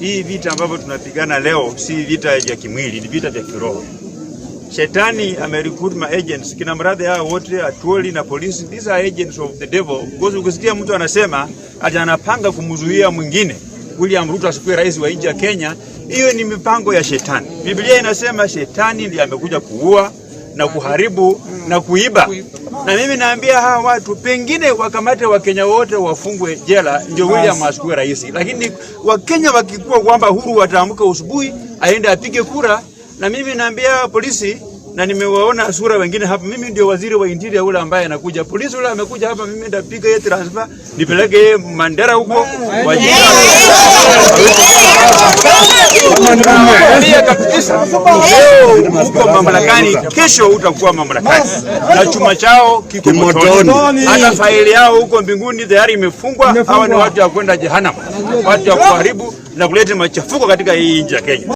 hii vita ambavyo tunapigana leo si vita vya kimwili, ni vita vya kiroho. Shetani amerecruit ma agents, kina mradhi hao wote, Atuoli na polisi, these are agents of the devil. Because ukisikia mtu anasema anapanga kumzuia mwingine William Ruto asikuwe rais wa nchi ya Kenya, hiyo ni mipango ya shetani. Biblia inasema shetani ndiye amekuja kuua na kuharibu na kuiba. Na mimi naambia hawa watu pengine wakamate Wakenya wote wafungwe jela ndio William asikuwe rais. Lakini Wakenya wakikuwa kwamba huru wataamka usubuhi aende apige kura. Na mimi naambia polisi, na nimewaona sura wengine hapa, mimi ndio waziri wa interior ule ambaye anakuja. Polisi ule amekuja hapa, mimi ndapiga yeye transfer nipeleke Mandera huko kwa jina kabisa. Huko mamlakani, kesho utakuwa mamlakani. Na chuma chao kiko motoni. Hata faili yao huko mbinguni tayari imefungwa. Hawa ni watu wa kwenda jehanamu, watu wa kuharibu na kuleta machafuko katika hii nchi ya Kenya.